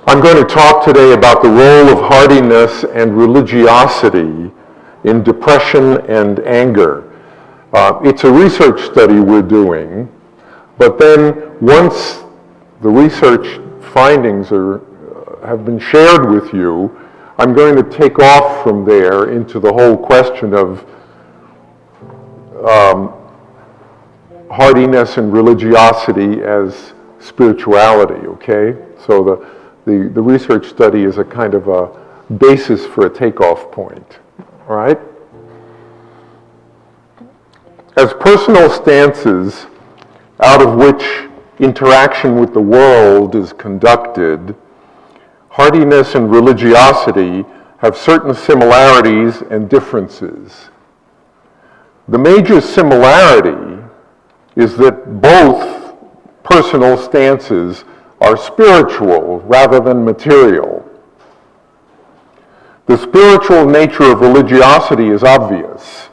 I'm going to talk today about the role of hardiness and religiosity in depression and anger. It's a research study we're doing, but then once the research findings have been shared with you, I'm going to take off from there into the whole question of hardiness and religiosity as spirituality, okay? So the research study is a kind of a basis for a takeoff point, all right? As personal stances out of which interaction with the world is conducted, hardiness and religiosity have certain similarities and differences. The major similarity is that both personal stances are spiritual rather than material. The spiritual nature of religiosity is obvious,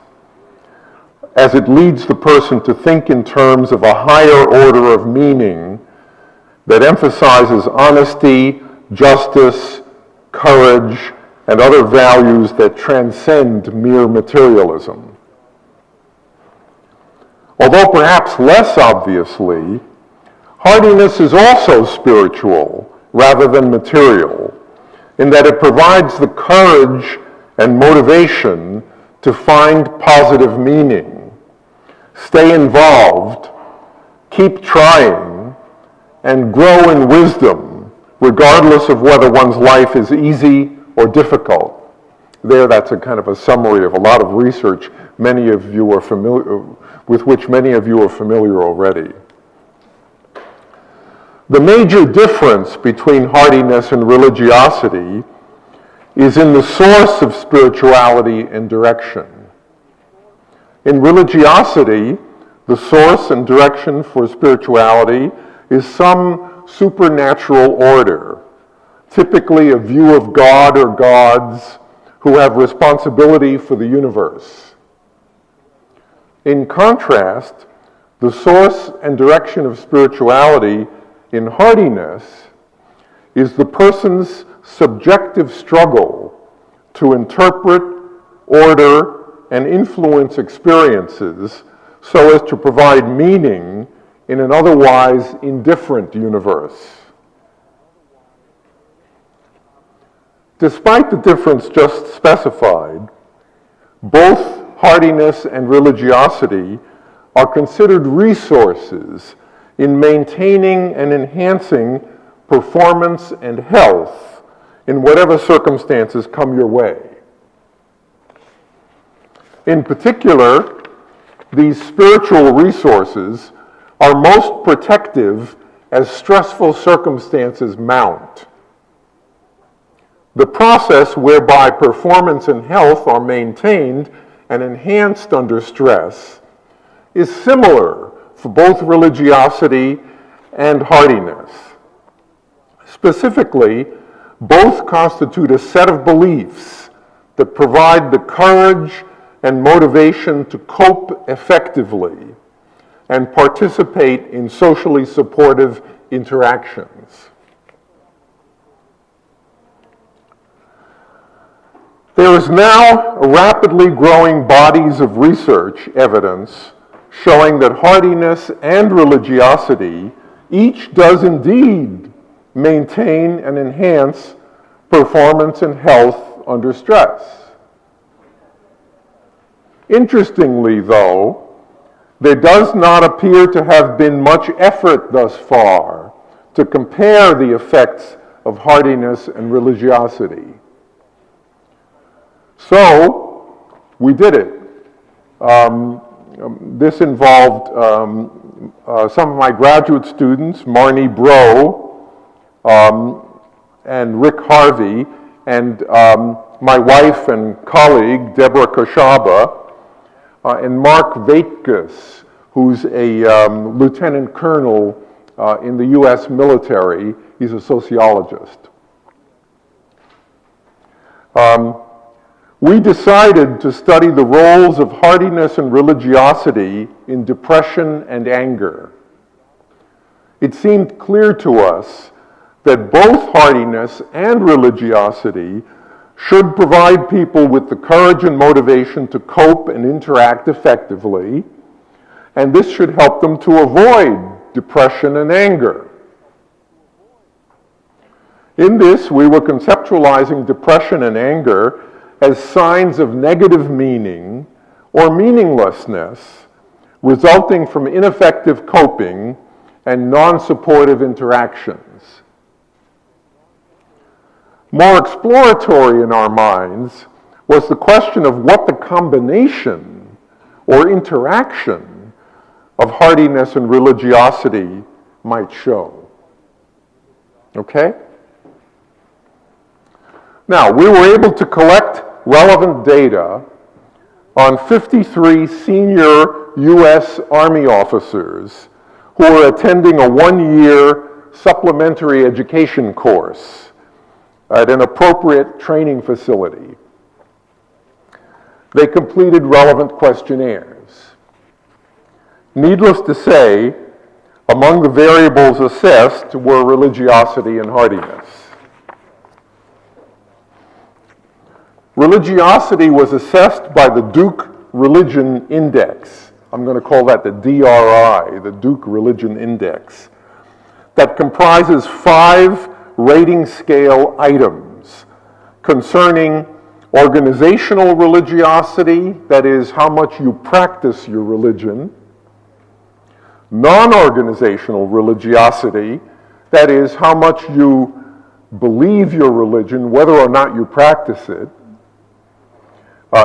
as it leads the person to think in terms of a higher order of meaning that emphasizes honesty, justice, courage, and other values that transcend mere materialism. Although perhaps less obviously, hardiness is also spiritual rather than material, in that it provides the courage and motivation to find positive meaning, stay involved, keep trying, and grow in wisdom, regardless of whether one's life is easy or difficult. That's a kind of a summary of a lot of research many of you are familiar with, which many of you are familiar already. The major difference between hardiness and religiosity is in the source of spirituality and direction. In religiosity, the source and direction for spirituality is some supernatural order, typically a view of God or gods who have responsibility for the universe. In contrast, the source and direction of spirituality in hardiness is the person's subjective struggle to interpret, order, and influence experiences so as to provide meaning in an otherwise indifferent universe. Despite the difference just specified, both hardiness and religiosity are considered resources in maintaining and enhancing performance and health in whatever circumstances come your way. In particular, these spiritual resources are most protective as stressful circumstances mount. The process whereby performance and health are maintained and enhanced under stress is similar for both religiosity and hardiness. Specifically, both constitute a set of beliefs that provide the courage and motivation to cope effectively and participate in socially supportive interactions. There is now a rapidly growing bodies of research evidence showing that hardiness and religiosity each does indeed maintain and enhance performance and health under stress. Interestingly, though, there does not appear to have been much effort thus far to compare the effects of hardiness and religiosity. So, we did it. This involved some of my graduate students, Marnie Bro and Rick Harvey, and my wife and colleague, Deborah Khoshaba, and Mark Vaitkus, who's a lieutenant colonel in the U.S. military. He's a sociologist. We decided to study the roles of hardiness and religiosity in depression and anger. It seemed clear to us that both hardiness and religiosity should provide people with the courage and motivation to cope and interact effectively, and this should help them to avoid depression and anger. In this, we were conceptualizing depression and anger as signs of negative meaning or meaninglessness resulting from ineffective coping and non-supportive interactions. More exploratory in our minds was the question of what the combination or interaction of hardiness and religiosity might show. Okay? Now, we were able to collect relevant data on 53 senior U.S. Army officers who were attending a one-year supplementary education course at an appropriate training facility. They completed relevant questionnaires. Needless to say, among the variables assessed were religiosity and hardiness. Religiosity was assessed by the Duke Religion Index. I'm going to call that the DRI, the Duke Religion Index, that comprises 5 rating scale items concerning organizational religiosity, that is, how much you practice your religion; non-organizational religiosity, that is, how much you believe your religion, whether or not you practice it,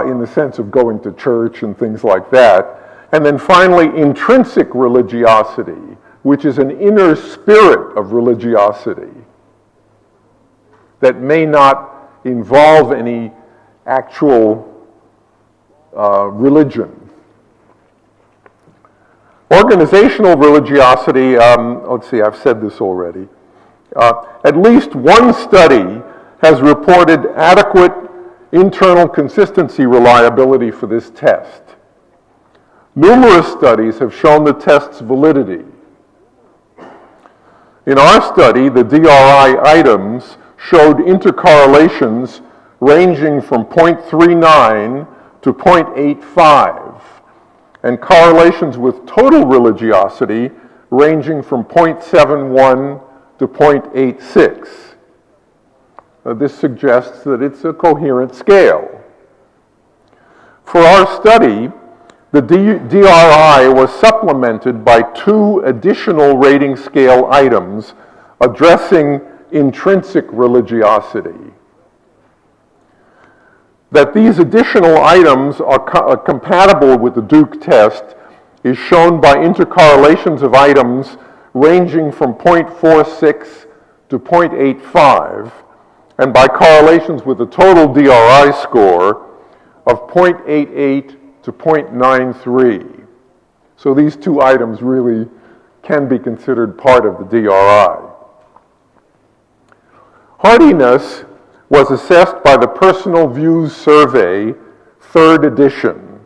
in the sense of going to church and things like that. And then finally, intrinsic religiosity, which is an inner spirit of religiosity that may not involve any actual religion. Organizational religiosity, let's see, I've said this already. At least one study has reported adequate internal consistency reliability for this test. Numerous studies have shown the test's validity. In our study, the DRI items showed intercorrelations ranging from 0.39 to 0.85, and correlations with total religiosity ranging from 0.71 to 0.86. This suggests that it's a coherent scale. For our study, the DRI was supplemented by 2 additional rating scale items addressing intrinsic religiosity. That these additional items are compatible with the Duke test is shown by intercorrelations of items ranging from 0.46 to 0.85, and by correlations with the total DRI score of 0.88 to 0.93. So these 2 items really can be considered part of the DRI. Hardiness was assessed by the Personal Views Survey, 3rd edition,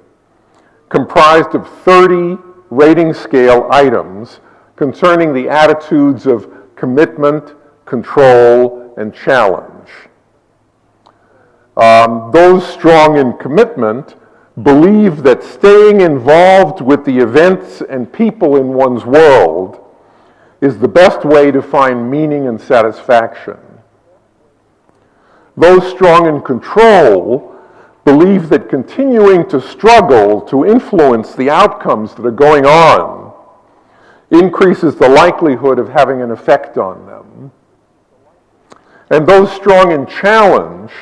comprised of 30 rating scale items concerning the attitudes of commitment, control, and challenge. Those strong in commitment believe that staying involved with the events and people in one's world is the best way to find meaning and satisfaction. Those strong in control believe that continuing to struggle to influence the outcomes that are going on increases the likelihood of having an effect on them. And those strong in challenge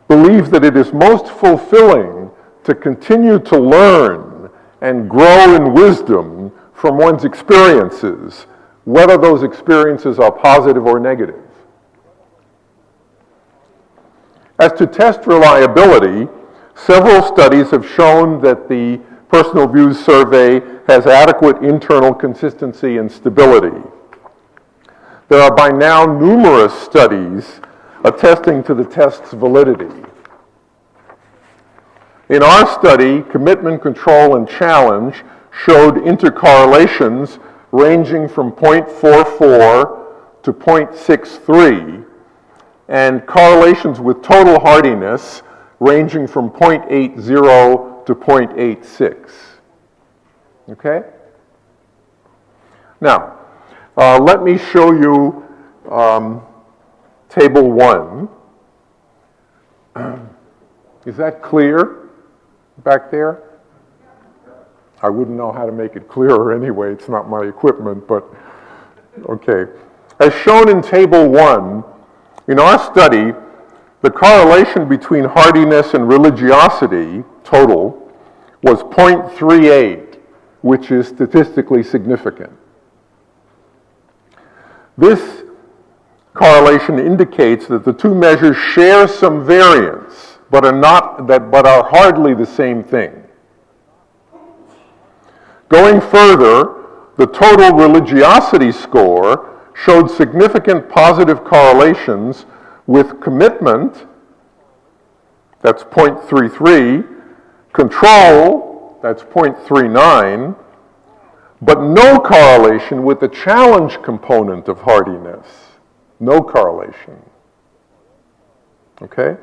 believe that it is most fulfilling to continue to learn and grow in wisdom from one's experiences, whether those experiences are positive or negative. As to test reliability, several studies have shown that the Personal Views Survey has adequate internal consistency and stability. There are by now numerous studies attesting to the test's validity. In our study, commitment, control, and challenge showed intercorrelations ranging from 0.44 to 0.63, and correlations with total hardiness ranging from 0.80 to 0.86. Okay? Now, let me show you table 1. Is that clear back there? I wouldn't know how to make it clearer anyway. It's not my equipment, but okay. As shown in table 1, in our study, the correlation between hardiness and religiosity, total, was 0.38, which is statistically significant. This correlation indicates that the two measures share some variance, but are hardly the same thing. Going further, the total religiosity score showed significant positive correlations with commitment, that's 0.33, control, that's 0.39, but no correlation with the challenge component of hardiness. No correlation. Okay?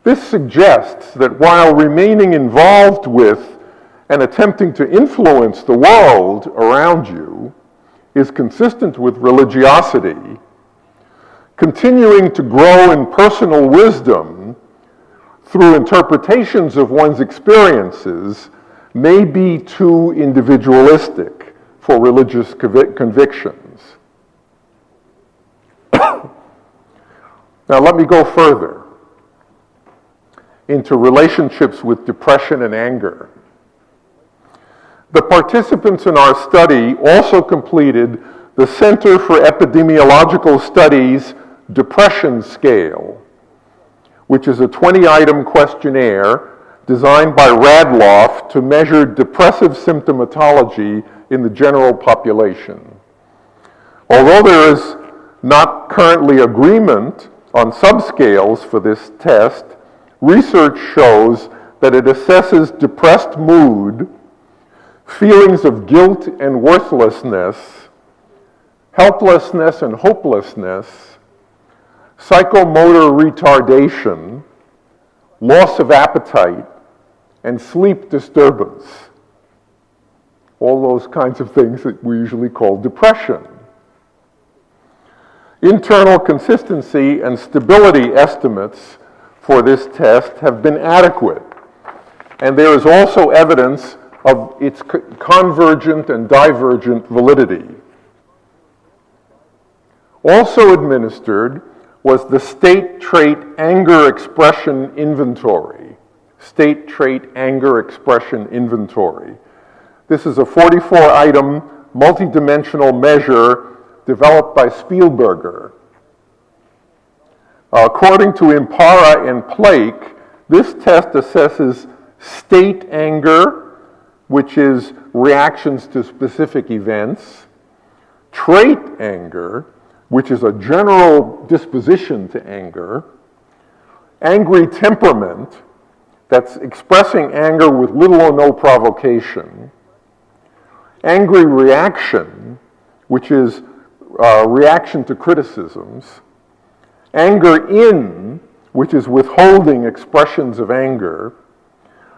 This suggests that while remaining involved with and attempting to influence the world around you is consistent with religiosity, continuing to grow in personal wisdom through interpretations of one's experiences may be too individualistic for religious convictions. Now let me go further into relationships with depression and anger. The participants in our study also completed the Center for Epidemiological Studies Depression Scale, which is a 20-item questionnaire designed by Radloff to measure depressive symptomatology in the general population. Although there is not currently agreement on subscales for this test, research shows that it assesses depressed mood, feelings of guilt and worthlessness, helplessness and hopelessness, psychomotor retardation, loss of appetite, and sleep disturbance. All those kinds of things that we usually call depression. Internal consistency and stability estimates for this test have been adequate, and there is also evidence of its convergent and divergent validity. Also administered was the State Trait Anger Expression Inventory. State Trait Anger Expression Inventory. This is a 44-item multidimensional measure developed by Spielberger. According to Impara and Plake, this test assesses state anger, which is reactions to specific events, trait anger, which is a general disposition to anger, angry temperament, that's expressing anger with little or no provocation, angry reaction, which is reaction to criticisms, anger in, which is withholding expressions of anger,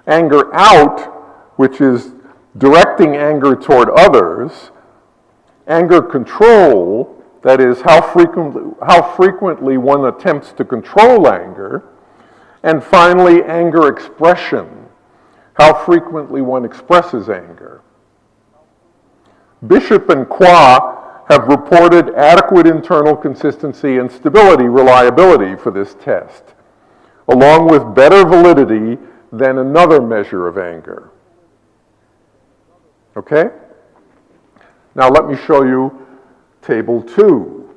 anger out, which is directing anger toward others, anger control, that is how frequently one attempts to control anger, and finally anger expression, how frequently one expresses anger. Bishop and Qua have reported adequate internal consistency and stability reliability for this test, along with better validity than another measure of anger. Okay? Now let me show you table 2.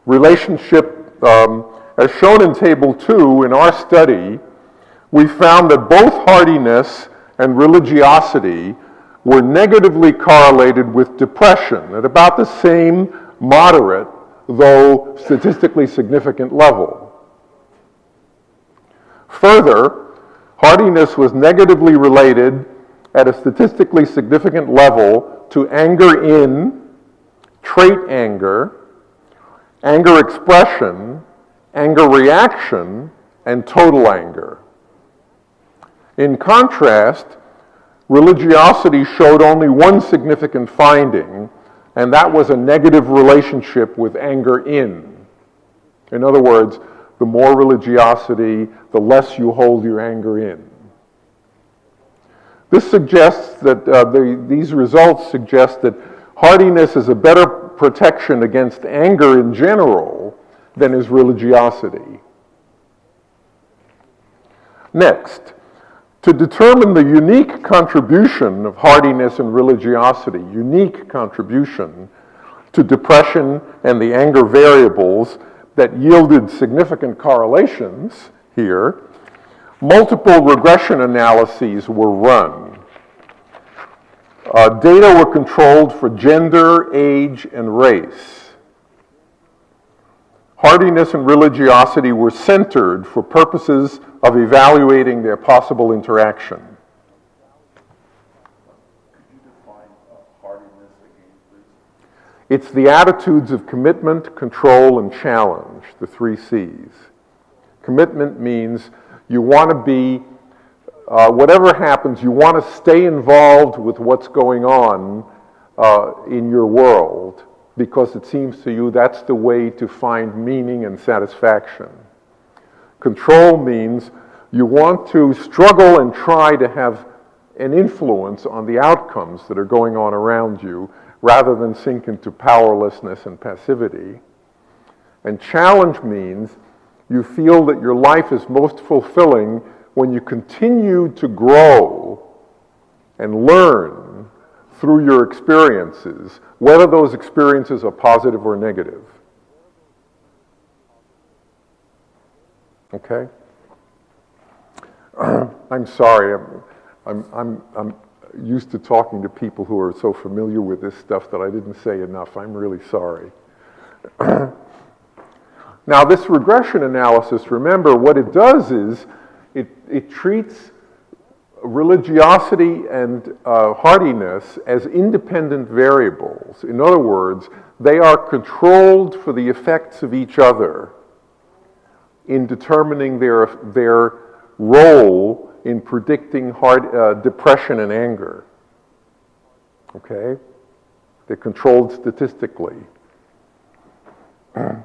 Relationship, as shown in table 2 in our study, we found that both hardiness and religiosity were negatively correlated with depression at about the same moderate, though statistically significant level. Further, hardiness was negatively related at a statistically significant level to anger in, trait anger, anger expression, anger reaction, and total anger. In contrast, religiosity showed only one significant finding, and that was a negative relationship with anger in. In other words, the more religiosity, the less you hold your anger in. This suggests that these results suggest that hardiness is a better protection against anger in general than is religiosity. Next, to determine the unique contribution of hardiness and religiosity, unique contribution to depression and the anger variables that yielded significant correlations here, multiple regression analyses were run. Data were controlled for gender, age, and race. Hardiness and religiosity were centered for purposes of evaluating their possible interaction. Could you define hardiness again, please? It's the attitudes of commitment, control, and challenge, the 3 C's. Commitment means you want to be, whatever happens, you want to stay involved with what's going on in your world, because it seems to you that's the way to find meaning and satisfaction. Control means you want to struggle and try to have an influence on the outcomes that are going on around you, rather than sink into powerlessness and passivity. And challenge means you feel that your life is most fulfilling when you continue to grow and learn through your experiences, whether those experiences are positive or negative. Okay? I'm sorry, I'm used to talking to people who are so familiar with this stuff that I didn't say enough. I'm really sorry. Now, this regression analysis, remember, what it does is it treats religiosity and hardiness as independent variables. In other words, they are controlled for the effects of each other in determining their role in predicting depression and anger. Okay? They're controlled statistically. The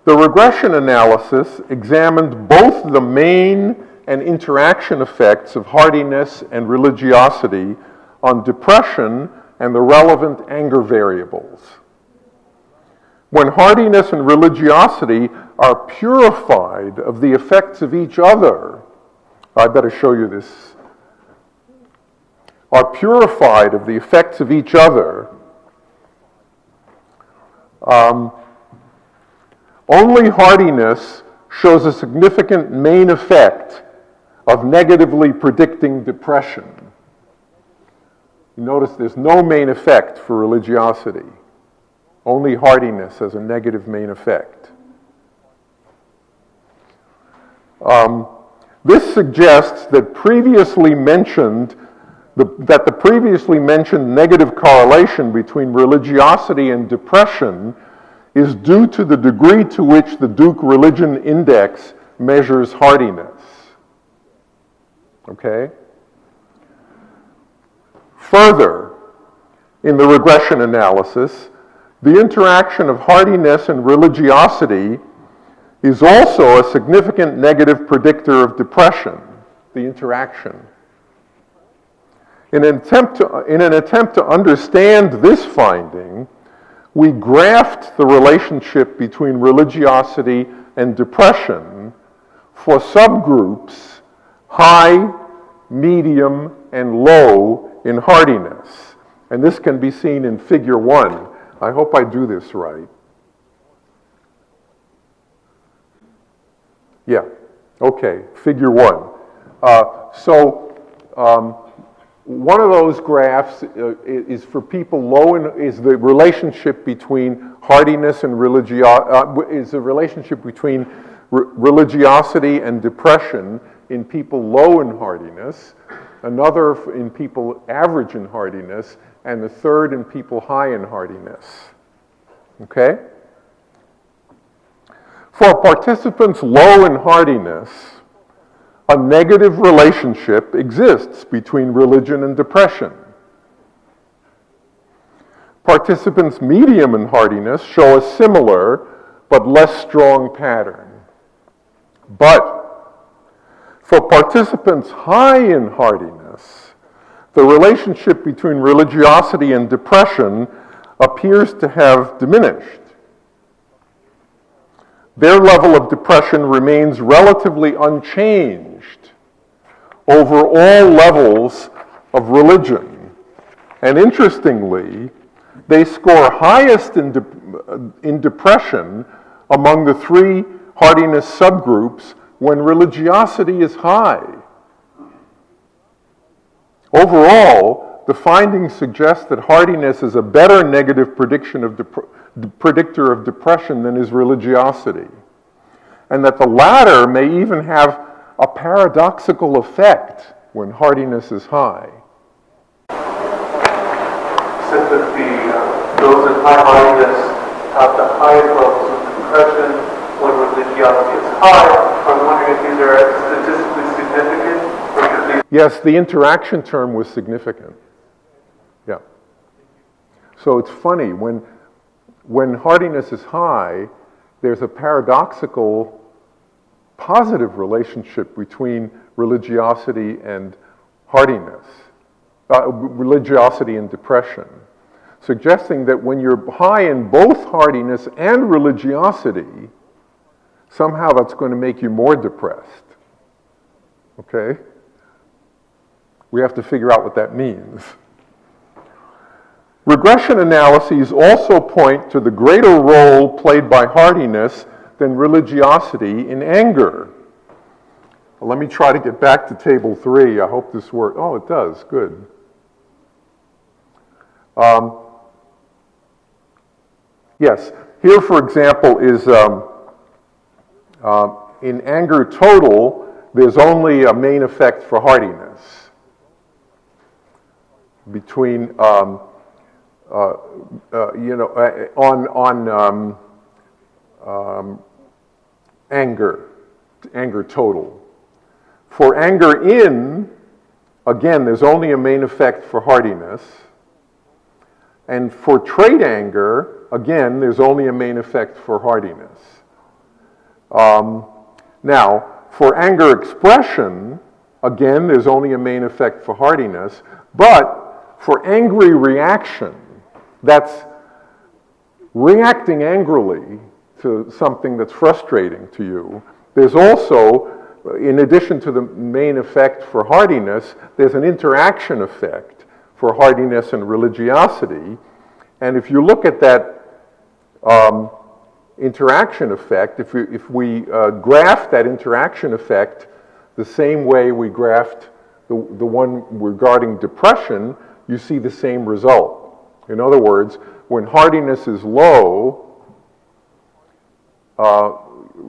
regression analysis examined both the main and interaction effects of hardiness and religiosity on depression and the relevant anger variables. When hardiness and religiosity are purified of the effects of each other, I better show you this, are purified of the effects of each other, only hardiness shows a significant main effect of negatively predicting depression. You notice there's no main effect for religiosity. Only hardiness has a negative main effect. This suggests that the previously mentioned negative correlation between religiosity and depression is due to the degree to which the Duke Religion Index measures hardiness. Okay? Further, in the regression analysis, the interaction of hardiness and religiosity is also a significant negative predictor of depression, the interaction. In an attempt to understand this finding, we graphed the relationship between religiosity and depression for subgroups high, medium, and low in hardiness. And this can be seen in figure 1. I hope I do this right. Yeah, okay, figure 1. One of those graphs is for people low in, is the relationship between hardiness and religiosity and depression in people low in hardiness, another in people average in hardiness, and the third in people high in hardiness. Okay? For participants low in hardiness, a negative relationship exists between religion and depression. Participants medium in hardiness show a similar but less strong pattern. But for participants high in hardiness, the relationship between religiosity and depression appears to have diminished. Their level of depression remains relatively unchanged over all levels of religion. And interestingly, they score highest in depression among the three hardiness subgroups when religiosity is high. Overall, the findings suggest that hardiness is a better negative predictor of depression than is religiosity, and that the latter may even have a paradoxical effect when hardiness is high. Said that those in high hardiness have the highest levels of depression when religiosity is high. I'm wondering if these are statistically significant, or should these... Yes, the interaction term was significant. Yeah. So it's funny, when hardiness is high, there's a paradoxical positive relationship between religiosity and hardiness, religiosity and depression, suggesting that when you're high in both hardiness and religiosity, somehow that's going to make you more depressed. Okay? We have to figure out what that means. Regression analyses also point to the greater role played by hardiness than religiosity in anger. Well, let me try to get back to table 3. I hope this works. Oh, it does. Good. Yes. Here, for example, is in anger total, there's only a main effect for hardiness between anger total. For anger in, again, there's only a main effect for hardiness. And for trait anger, again, there's only a main effect for hardiness. Now, for anger expression, again, there's only a main effect for hardiness. But for angry reaction, that's reacting angrily to something that's frustrating to you, there's also, in addition to the main effect for hardiness, there's an interaction effect for hardiness and religiosity. And if you look at that interaction effect, if we graph that interaction effect the same way we graphed the one regarding depression, you see the same result. In other words, when hardiness is low,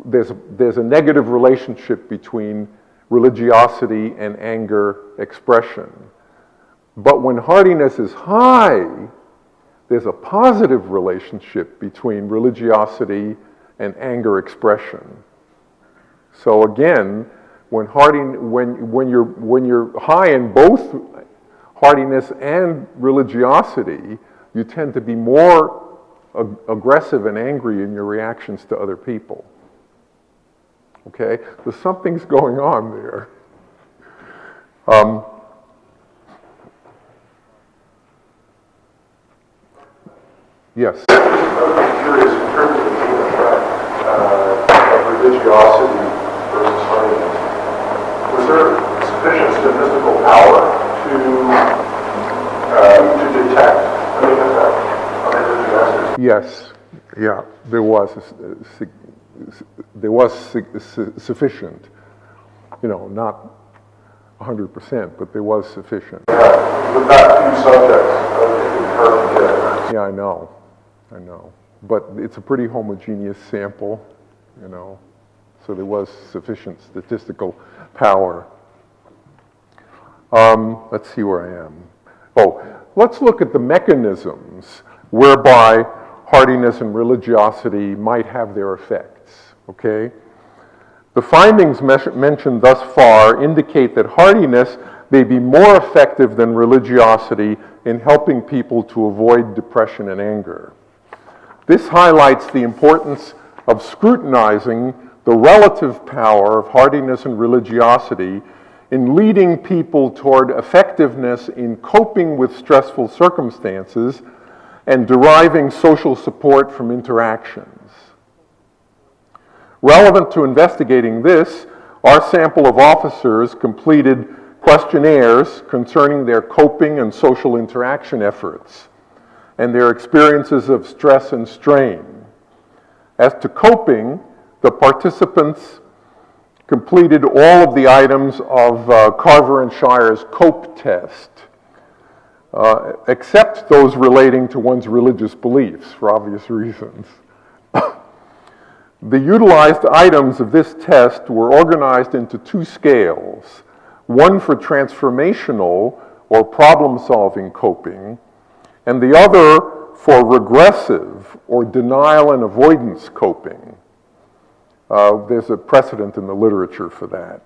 there's a negative relationship between religiosity and anger expression. But when hardiness is high, there's a positive relationship between religiosity and anger expression. So again, when you're high in both hardiness and religiosity, you tend to be more aggressive and angry in your reactions to other people. Okay? So something's going on there. Yes? I would be curious in terms of the effect of religiosity versus hardiness. Was there sufficient statistical power to detect an effect on religiosity? Yes. Yeah, there was sufficient. Not 100%, but there was sufficient. Yeah, with that few subjects, I think it's hard to get. Yeah, I know. But it's a pretty homogeneous sample, so there was sufficient statistical power. Let's see where I am. Let's look at the mechanisms whereby hardiness and religiosity might have their effects, okay? The findings mentioned thus far indicate that hardiness may be more effective than religiosity in helping people to avoid depression and anger. This highlights the importance of scrutinizing the relative power of hardiness and religiosity in leading people toward effectiveness in coping with stressful circumstances and deriving social support from interactions. Relevant to investigating this, our sample of officers completed questionnaires concerning their coping and social interaction efforts and their experiences of stress and strain. As to coping, the participants completed all of the items of Carver and Shire's COPE test, except those relating to one's religious beliefs, for obvious reasons. The utilized items of this test were organized into two scales, one for transformational or problem-solving coping, and the other for regressive or denial and avoidance coping. There's a precedent in the literature for that.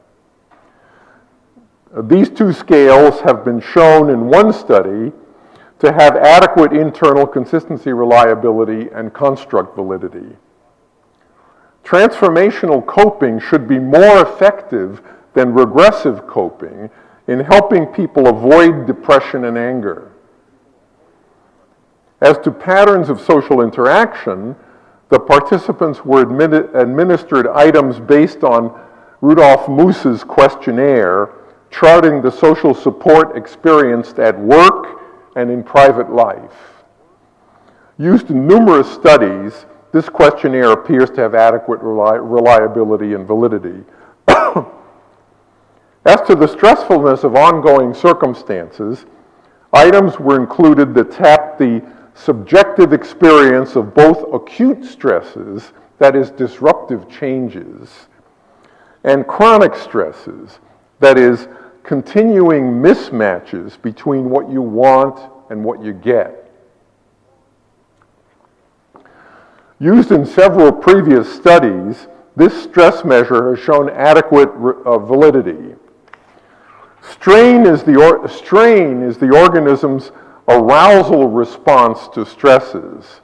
These two scales have been shown in one study to have adequate internal consistency, reliability, and construct validity. Transformational coping should be more effective than regressive coping in helping people avoid depression and anger. As to patterns of social interaction, the participants were administered items based on Rudolf Moose's questionnaire, charting the social support experienced at work and in private life. Used in numerous studies, this questionnaire appears to have adequate reliability and validity. As to the stressfulness of ongoing circumstances, items were included that tapped the subjective experience of both acute stresses, that is, disruptive changes, and chronic stresses, that is, continuing mismatches between what you want and what you get. Used in several previous studies, this stress measure has shown adequate validity. Strain is the organism's arousal response to stresses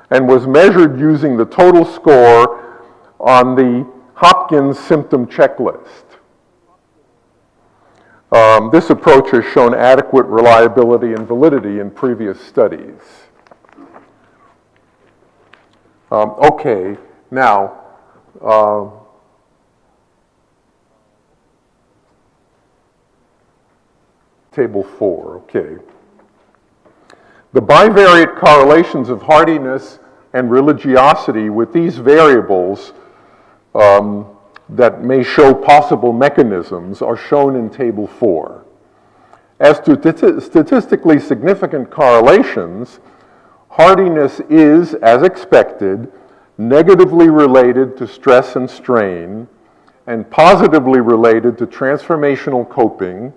and was measured using the total score on the Hopkins symptom checklist. This approach has shown adequate reliability and validity in previous studies. Okay, now, table 4, okay. The bivariate correlations of hardiness and religiosity with these variables that may show possible mechanisms are shown in table 4. As to statistically significant correlations, hardiness is, as expected, negatively related to stress and strain, and positively related to transformational coping,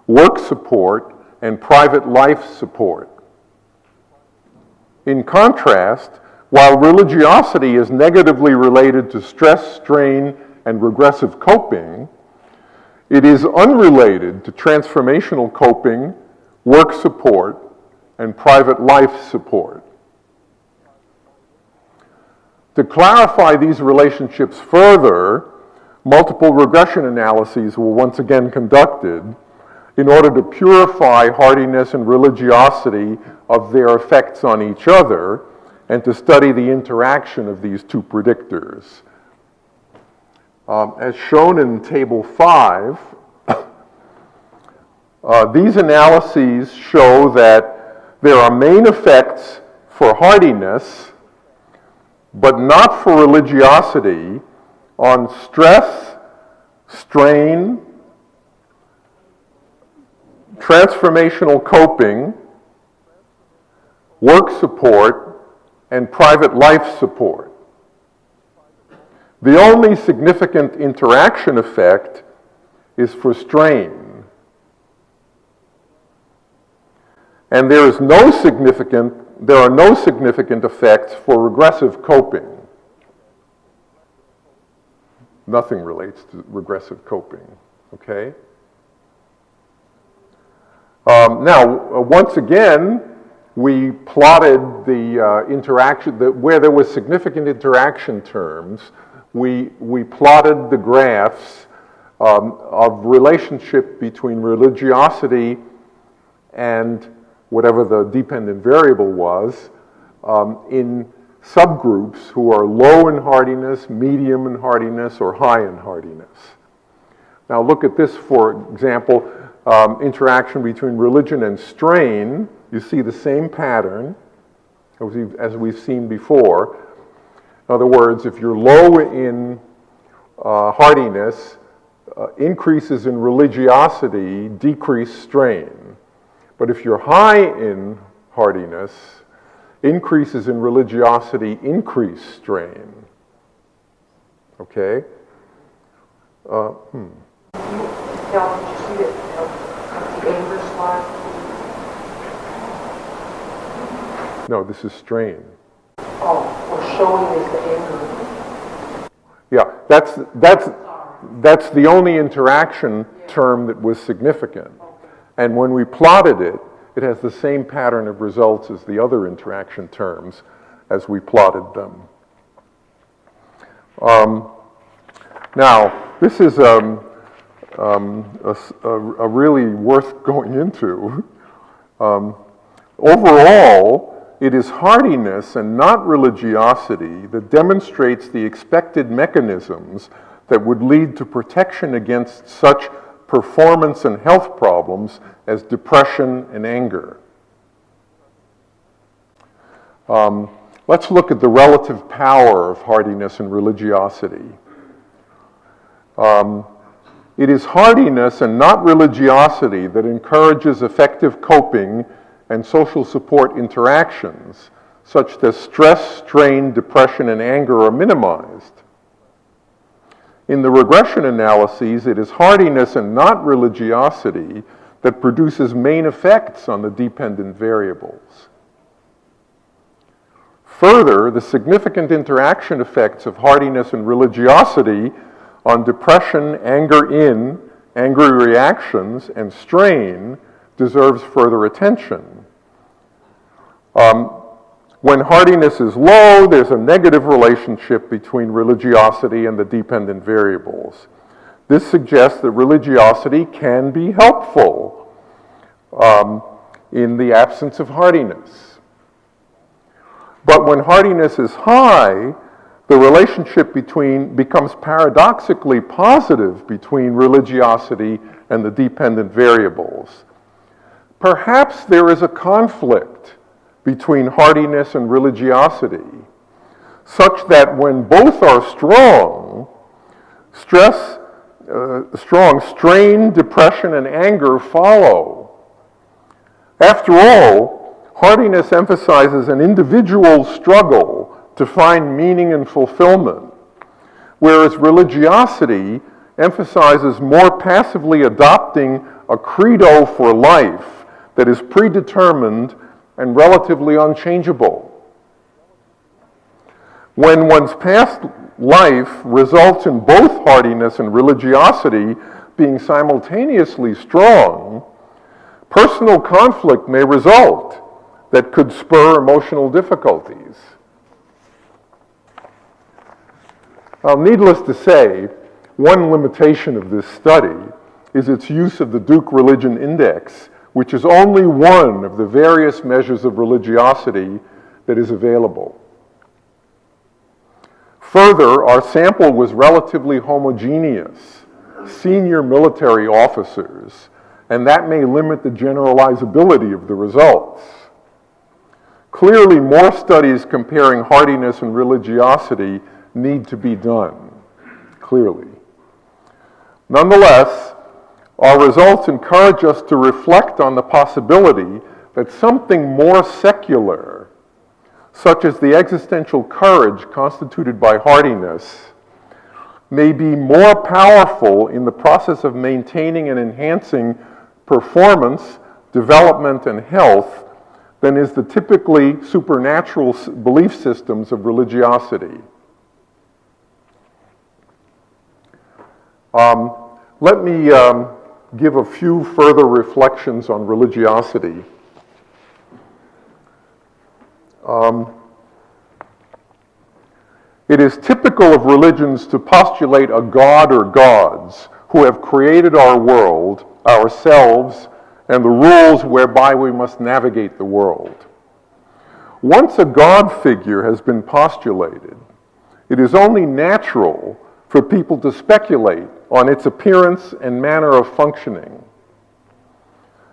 work support, and private life support. In contrast, while religiosity is negatively related to stress, strain, and regressive coping, it is unrelated to transformational coping, work support, and private life support. To clarify these relationships further, multiple regression analyses were once again conducted in order to purify hardiness and religiosity of their effects on each other and to study the interaction of these two predictors. As shown in table 5, these analyses show that there are main effects for hardiness, but not for religiosity, on stress, strain, transformational coping, work support, and private life support. The only significant interaction effect is for strain. And there is no significant there are no significant effects for regressive coping. Nothing relates to regressive coping, okay? Now, once again, we plotted the interaction, where there was significant interaction terms, we plotted the graphs of relationship between religiosity and whatever the dependent variable was in subgroups who are low in hardiness, medium in hardiness, or high in hardiness. Now look at this, for example, interaction between religion and strain. You see the same pattern as we've seen before. In other words, if you're low in hardiness, increases in religiosity decrease strain. But if you're high in hardiness, increases in religiosity increase strain. Okay? No, this is strain. Oh, we're showing is the anger. Yeah, that's the only interaction term that was significant. And when we plotted it, it has the same pattern of results as the other interaction terms as we plotted them. Now, this is a really worth going into. Overall, it is hardiness and not religiosity that demonstrates the expected mechanisms that would lead to protection against such performance and health problems as depression and anger. Let's look at the relative power of hardiness and religiosity. It is hardiness and not religiosity that encourages effective coping and social support interactions, such that stress, strain, depression, and anger are minimized. In the regression analyses, it is hardiness and not religiosity that produces main effects on the dependent variables. Further, the significant interaction effects of hardiness and religiosity on depression, anger angry reactions, and strain deserves further attention. When hardiness is low, there's a negative relationship between religiosity and the dependent variables. This suggests that religiosity can be helpful in the absence of hardiness. But when hardiness is high, the relationship becomes paradoxically positive between religiosity and the dependent variables. Perhaps there is a conflict between hardiness and religiosity, such that when both are strong, strain, depression, and anger follow. After all, hardiness emphasizes an individual struggle to find meaning and fulfillment, whereas religiosity emphasizes more passively adopting a credo for life that is predetermined and relatively unchangeable. When one's past life results in both hardiness and religiosity being simultaneously strong, personal conflict may result that could spur emotional difficulties. Now, needless to say, one limitation of this study is its use of the Duke Religion Index, which is only one of the various measures of religiosity that is available. Further, our sample was relatively homogeneous, senior military officers, and that may limit the generalizability of the results. Clearly, more studies comparing hardiness and religiosity need to be done, clearly. Nonetheless, our results encourage us to reflect on the possibility that something more secular, such as the existential courage constituted by hardiness, may be more powerful in the process of maintaining and enhancing performance, development, and health than is the typically supernatural belief systems of religiosity. Let me give a few further reflections on religiosity. It is typical of religions to postulate a god or gods who have created our world, ourselves, and the rules whereby we must navigate the world. Once a god figure has been postulated, it is only natural for people to speculate on its appearance and manner of functioning.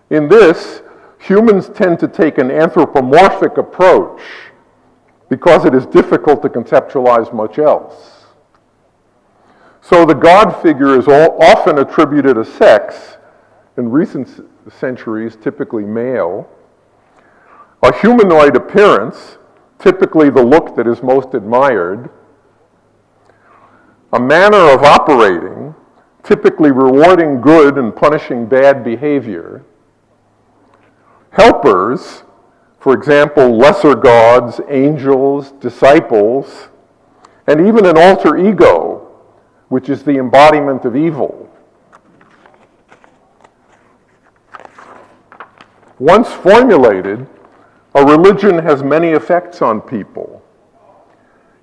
In this, humans tend to take an anthropomorphic approach because it is difficult to conceptualize much else. So the god figure is often attributed a sex, in recent centuries typically male, a humanoid appearance, typically the look that is most admired, a manner of operating, typically rewarding good and punishing bad behavior, helpers, for example, lesser gods, angels, disciples, and even an alter ego, which is the embodiment of evil. Once formulated, a religion has many effects on people.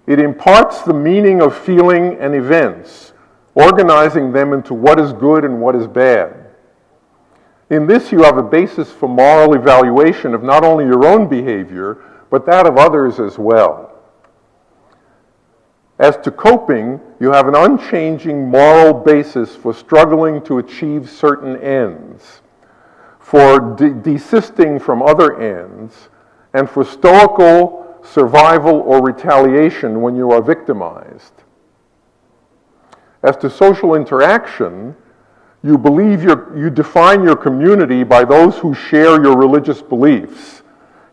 It imparts the meaning of feeling and events, organizing them into what is good and what is bad. In this, you have a basis for moral evaluation of not only your own behavior, but that of others as well. As to coping, you have an unchanging moral basis for struggling to achieve certain ends, for desisting from other ends, and for stoical survival or retaliation when you are victimized. As to social interaction, you believe you define your community by those who share your religious beliefs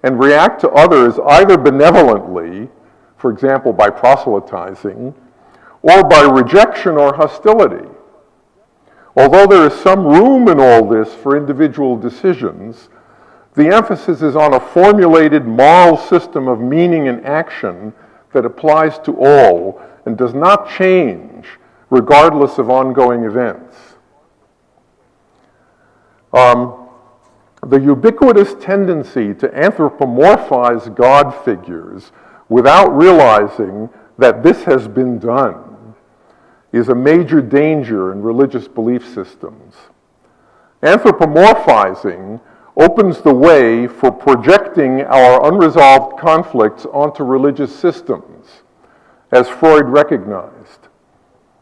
and react to others either benevolently, for example, by proselytizing, or by rejection or hostility. Although there is some room in all this for individual decisions, the emphasis is on a formulated moral system of meaning and action that applies to all and does not change regardless of ongoing events. The ubiquitous tendency to anthropomorphize God figures without realizing that this has been done is a major danger in religious belief systems. Anthropomorphizing opens the way for projecting our unresolved conflicts onto religious systems, as Freud recognized.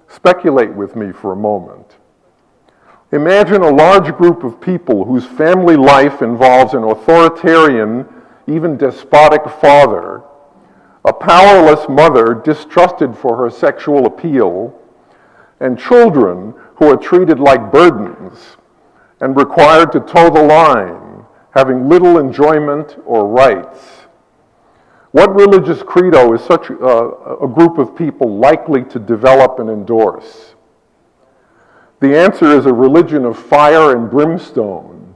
Speculate with me for a moment. Imagine a large group of people whose family life involves an authoritarian, even despotic father, a powerless mother distrusted for her sexual appeal, and children who are treated like burdens and required to toe the line, having little enjoyment or rights. What religious credo is such a group of people likely to develop and endorse? The answer is a religion of fire and brimstone.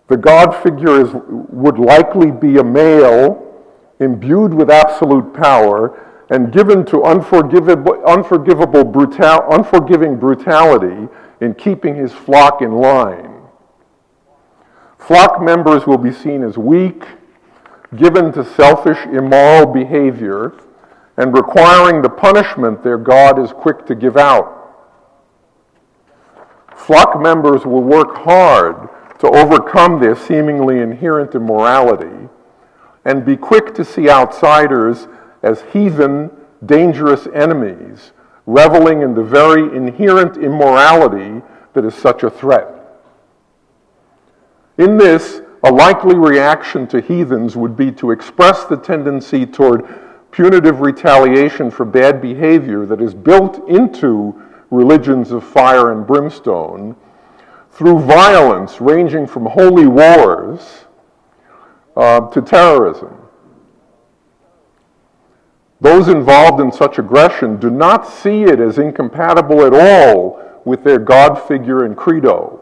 The God figure would likely be a male imbued with absolute power and given to unforgiving brutality in keeping his flock in line. Flock members will be seen as weak, given to selfish, immoral behavior, and requiring the punishment their God is quick to give out. Flock members will work hard to overcome their seemingly inherent immorality and be quick to see outsiders as heathen, dangerous enemies, reveling in the very inherent immorality that is such a threat. In this, a likely reaction to heathens would be to express the tendency toward punitive retaliation for bad behavior that is built into religions of fire and brimstone through violence ranging from holy wars to terrorism. Those involved in such aggression do not see it as incompatible at all with their God figure and credo,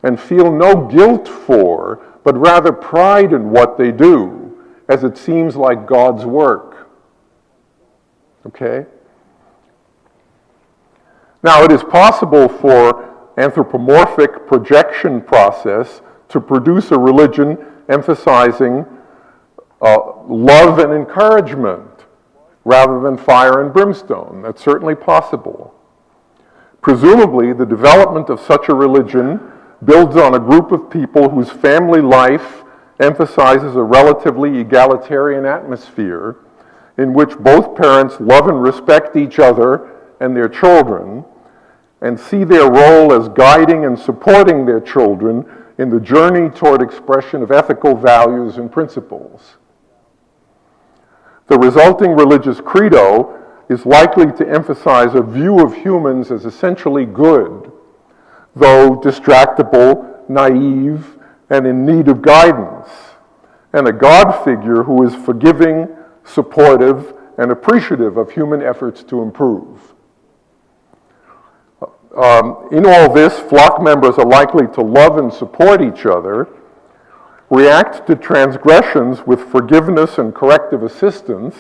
and feel no guilt for, but rather pride in what they do, as it seems like God's work. Okay? Now, it is possible for anthropomorphic projection process to produce a religion emphasizing love and encouragement rather than fire and brimstone. That's certainly possible. Presumably, the development of such a religion builds on a group of people whose family life emphasizes a relatively egalitarian atmosphere in which both parents love and respect each other and their children, and see their role as guiding and supporting their children in the journey toward expression of ethical values and principles. The resulting religious credo is likely to emphasize a view of humans as essentially good, though distractible, naive, and in need of guidance, and a God figure who is forgiving, supportive, and appreciative of human efforts to improve. In all this, flock members are likely to love and support each other, react to transgressions with forgiveness and corrective assistance,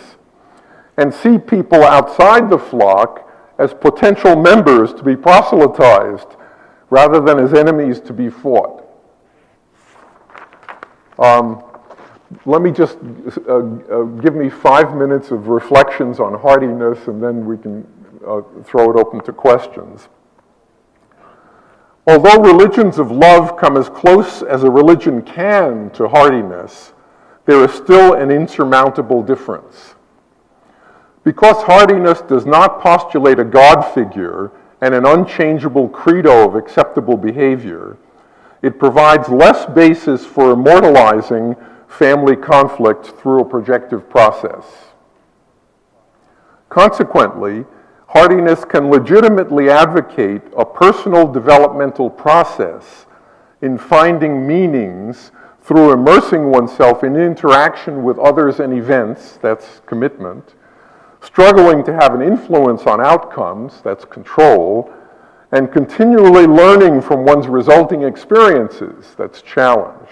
and see people outside the flock as potential members to be proselytized rather than as enemies to be fought. Let me just give me 5 minutes of reflections on hardiness, and then we can throw it open to questions. Although religions of love come as close as a religion can to hardiness, there is still an insurmountable difference. Because hardiness does not postulate a God figure and an unchangeable credo of acceptable behavior, it provides less basis for immortalizing family conflict through a projective process. Consequently, hardiness can legitimately advocate a personal developmental process in finding meanings through immersing oneself in interaction with others and events, that's commitment, struggling to have an influence on outcomes, that's control, and continually learning from one's resulting experiences, that's challenge.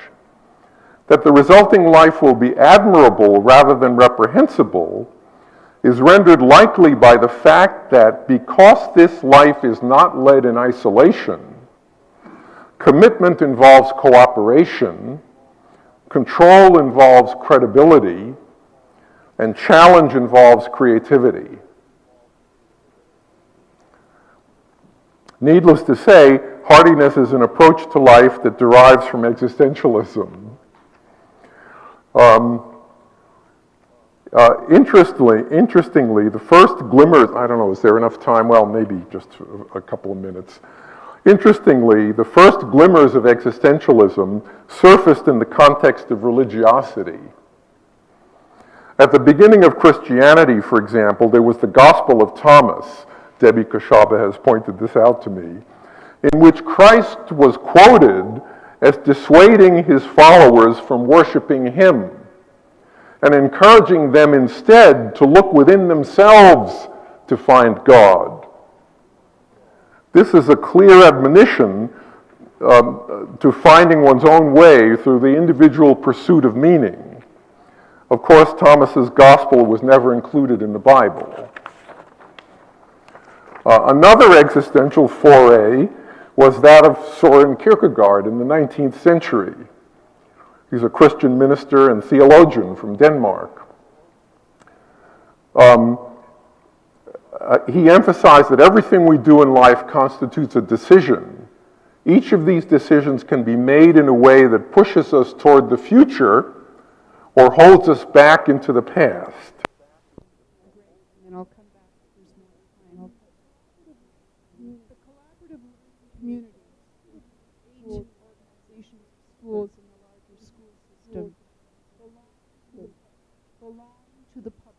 That the resulting life will be admirable rather than reprehensible is rendered likely by the fact that because this life is not led in isolation, commitment involves cooperation, control involves credibility, and challenge involves creativity. Needless to say, hardiness is an approach to life that derives from existentialism. Interestingly, the first glimmers, I don't know, is there enough time? Well, maybe just a couple of minutes. Interestingly, the first glimmers of existentialism surfaced in the context of religiosity. At the beginning of Christianity, for example, there was the Gospel of Thomas. Debbie Khoshaba has pointed this out to me, in which Christ was quoted as dissuading his followers from worshiping him and encouraging them instead to look within themselves to find God. This is a clear admonition to finding one's own way through the individual pursuit of meaning. Of course, Thomas's gospel was never included in the Bible. Another existential foray was that of Søren Kierkegaard in the 19th century. He's a Christian minister and theologian from Denmark. He emphasized that everything we do in life constitutes a decision. Each of these decisions can be made in a way that pushes us toward the future or holds us back into the past. And I'll come back if there's more time. The collaborative community, schools, organizations, schools in the larger school system belong to the public.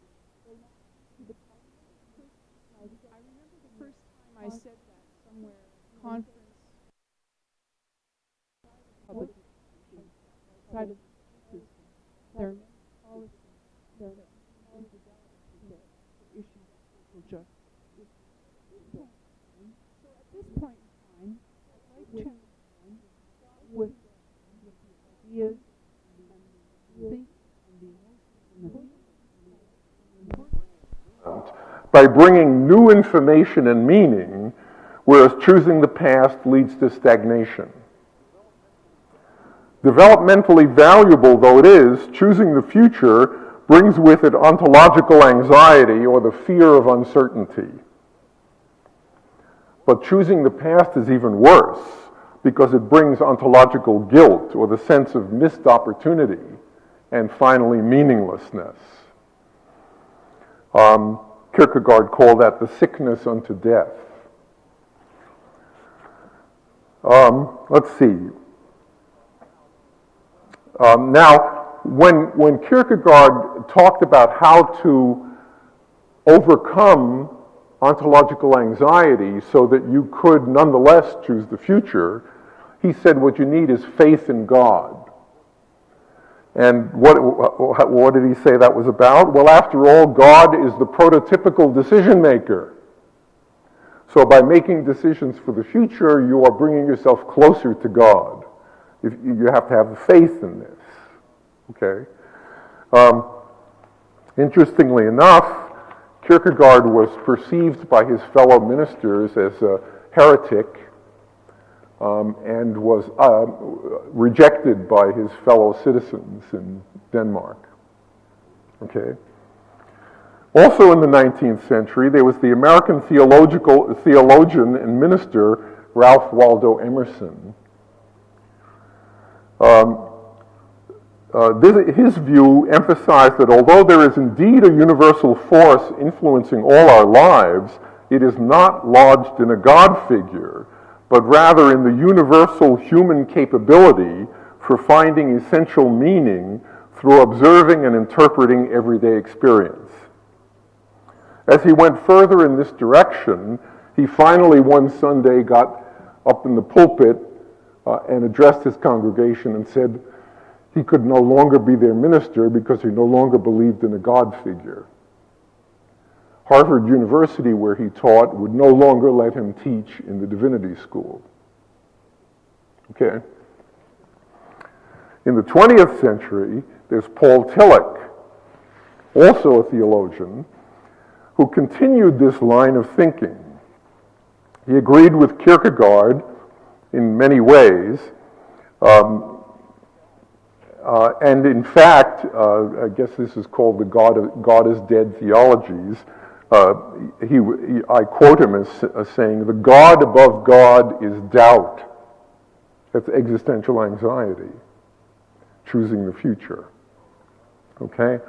I remember the first time I said that somewhere at a conference. Public education, outside of the system. There are many policies that are developed for issues of social justice. So at this point in time, I'd like to start with the ideas by bringing new information and meaning, whereas choosing the past leads to stagnation. Developmentally valuable though it is, choosing the future brings with it ontological anxiety or the fear of uncertainty. But choosing the past is even worse because it brings ontological guilt or the sense of missed opportunity and finally meaninglessness. Kierkegaard called that the sickness unto death. Let's see. Now, when Kierkegaard talked about how to overcome ontological anxiety so that you could nonetheless choose the future, he said what you need is faith in God. And what did he say that was about? Well, after all, God is the prototypical decision maker. So by making decisions for the future, you are bringing yourself closer to God. You have to have faith in this. Okay? Interestingly enough, Kierkegaard was perceived by his fellow ministers as a heretic and was rejected by his fellow citizens in Denmark. Okay? Also in the 19th century, there was the American theologian and minister Ralph Waldo Emerson. His view emphasized that although there is indeed a universal force influencing all our lives, it is not lodged in a God figure, but rather in the universal human capability for finding essential meaning through observing and interpreting everyday experience. As he went further in this direction, he finally one Sunday got up in the pulpit and addressed his congregation and said he could no longer be their minister because he no longer believed in a God figure. Harvard University, where he taught, would no longer let him teach in the divinity school. Okay. In the 20th century, there's Paul Tillich, also a theologian, who continued this line of thinking. He agreed with Kierkegaard in many ways, and in fact, I guess this is called the God is dead theologies. I quote him as saying, "The God above God is doubt." That's existential anxiety, choosing the future. Okay?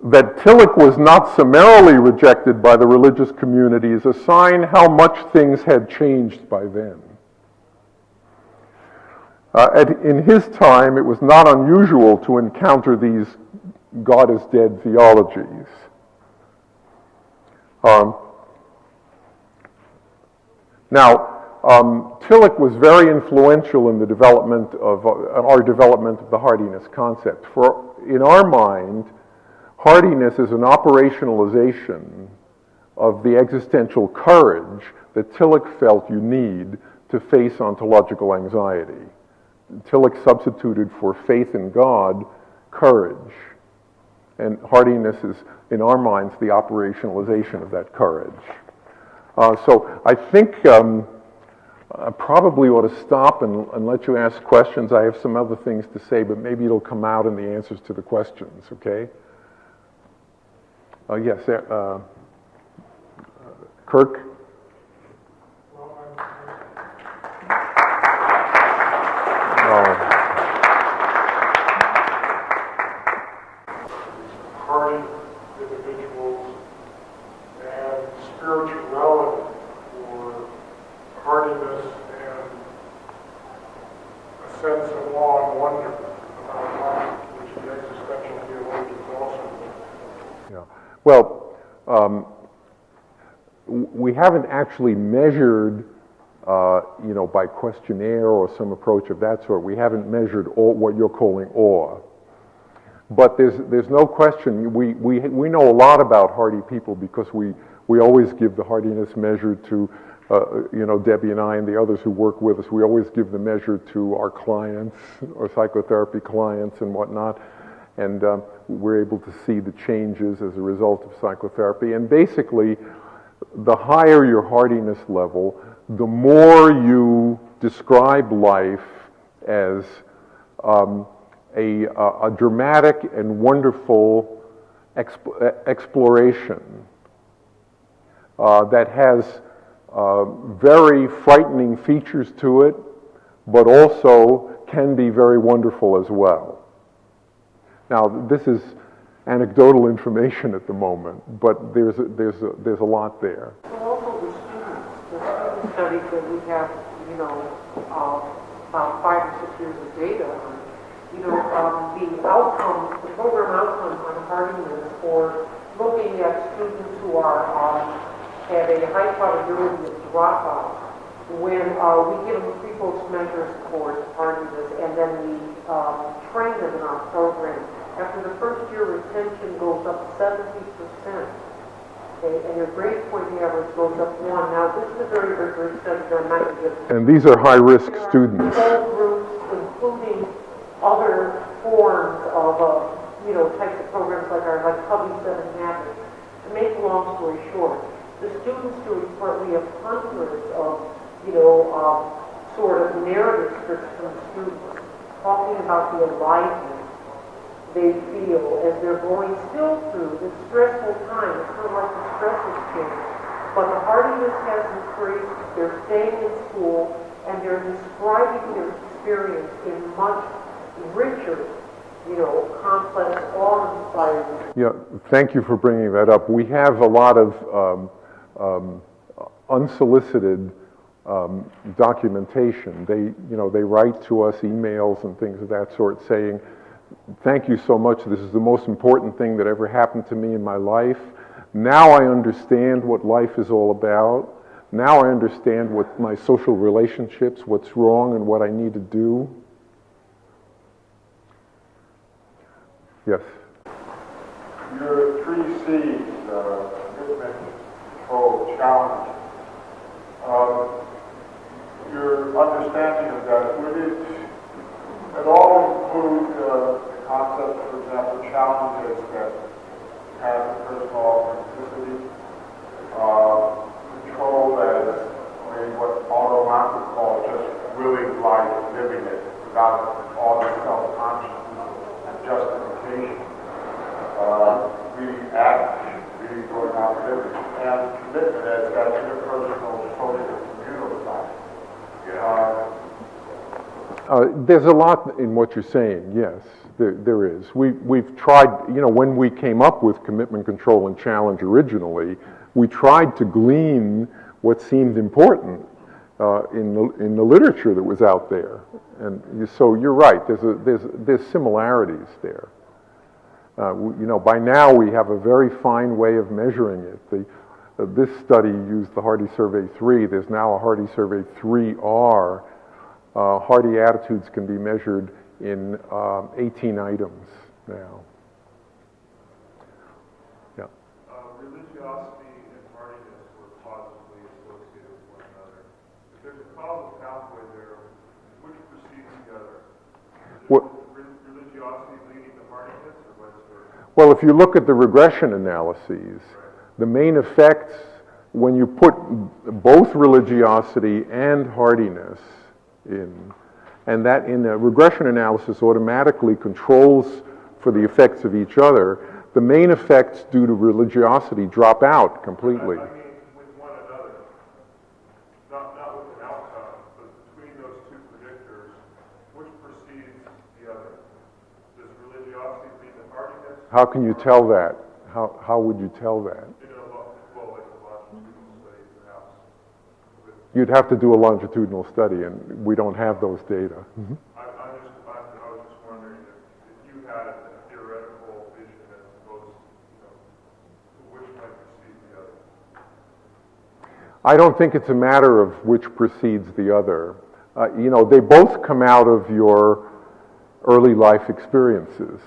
That Tillich was not summarily rejected by the religious community is a sign how much things had changed by then. In his time, it was not unusual to encounter these God is dead theologies. Tillich was very influential in the development of our development of the hardiness concept. For in our mind, hardiness is an operationalization of the existential courage that Tillich felt you need to face ontological anxiety. Tillich substituted for faith in God, courage. And hardiness is, in our minds, the operationalization of that courage. So I think I probably ought to stop and let you ask questions. I have some other things to say, but maybe it'll come out in the answers to the questions, okay? Yes, Kirk? Hardened individuals and spirituality, or hardiness and a sense of awe and wonder about life, which the existential theologians also do. Yeah. Well, we haven't actually measured, by questionnaire or some approach of that sort. We haven't measured what you're calling awe. But there's no question. We know a lot about hardy people because we always give the hardiness measure to, Debbie and I and the others who work with us. We always give the measure to our clients, our psychotherapy clients and whatnot. And we're able to see the changes as a result of psychotherapy. And basically, the higher your hardiness level, the more you describe life as a dramatic and wonderful exploration that has very frightening features to it, but also can be very wonderful as well. Now, this is anecdotal information at the moment, but there's a lot there. Well, also the student studies that we have, you know, about 5 or 6 years of data on, you know, the outcome, the program outcome on hardiness for looking at students who are have a high probability of dropout. When we give them pre-post measures for hardiness, and then we train them in our program, after the first year, retention goes up 70%. Okay, and your grade point average goes up 1. Now, this is a very rigorous study that I'm not going to give. And these are high-risk students. Whole groups, including other forms of, you know, types of programs like our Cubby 7 Habits. To make a long story short, the students do partly of hundreds of, you know, sort of narrative scripts from students talking about the aliveness they feel as they're going still through this stressful time. It's kind of like the stress has changed. But the hardiness has increased, they're staying in school, and they're describing their experience in much richer, you know, complex, awe-inspiring. Yeah, thank you for bringing that up. We have a lot of unsolicited documentation. They write to us emails and things of that sort saying, thank you so much. This is the most important thing that ever happened to me in my life. Now I understand what life is all about. Now I understand what my social relationships, what's wrong and what I need to do. Yes? Your 3 C's, commitment, control, challenge, your understanding of that, would it at all include the concept, for example, challenges that have personal authenticity, control that is maybe what Otto would call just willing life, living it, without all the self-consciousness and justification, really act, really going out living, and commitment as that interpersonal, social, communal side. There's a lot in what you're saying, yes, there is. We've tried, when we came up with commitment, control, and challenge originally, we tried to glean what seemed important in the literature that was out there. And so you're right, there's similarities there. By now we have a very fine way of measuring it. This study used the Hardy Survey 3. There's now a Hardy Survey 3R. Hardy attitudes can be measured in 18 items now. Yeah. Religiosity and hardiness were positively associated with one another. If there's a causal pathway there, which precedes the other? Religiosity leading to hardiness, or vice versa? Well, if you look at the regression analyses, the main effects, when you put both religiosity and hardiness in, and that in a regression analysis automatically controls for the effects of each other, the main effects due to religiosity drop out completely. I mean with one another, not with an outcome, but between those two predictors, which precedes the other? Does religiosity lead to hardiness? How can you tell that? How would you tell that? Well, like a longitudinal study, perhaps. You'd have to do a longitudinal study, and we don't have those data. Mm-hmm. I was just wondering if you had a theoretical vision as opposed to which might precede the other. I don't think it's a matter of which precedes the other. They both come out of your early life experiences.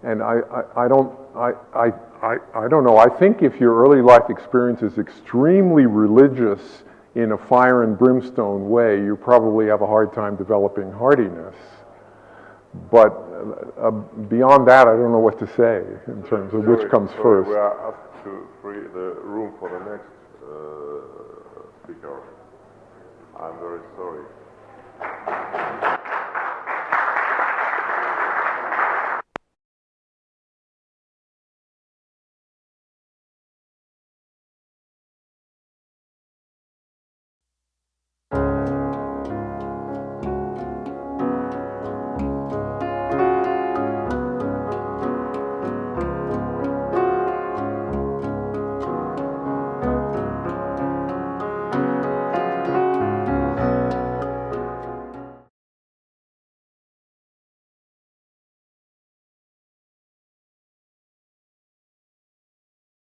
And I don't know. I think if your early life experience is extremely religious in a fire and brimstone way, you probably have a hard time developing hardiness. But beyond that, I don't know what to say in terms of which comes Sorry, first. we are asked to free the room for the next speaker. I'm very sorry.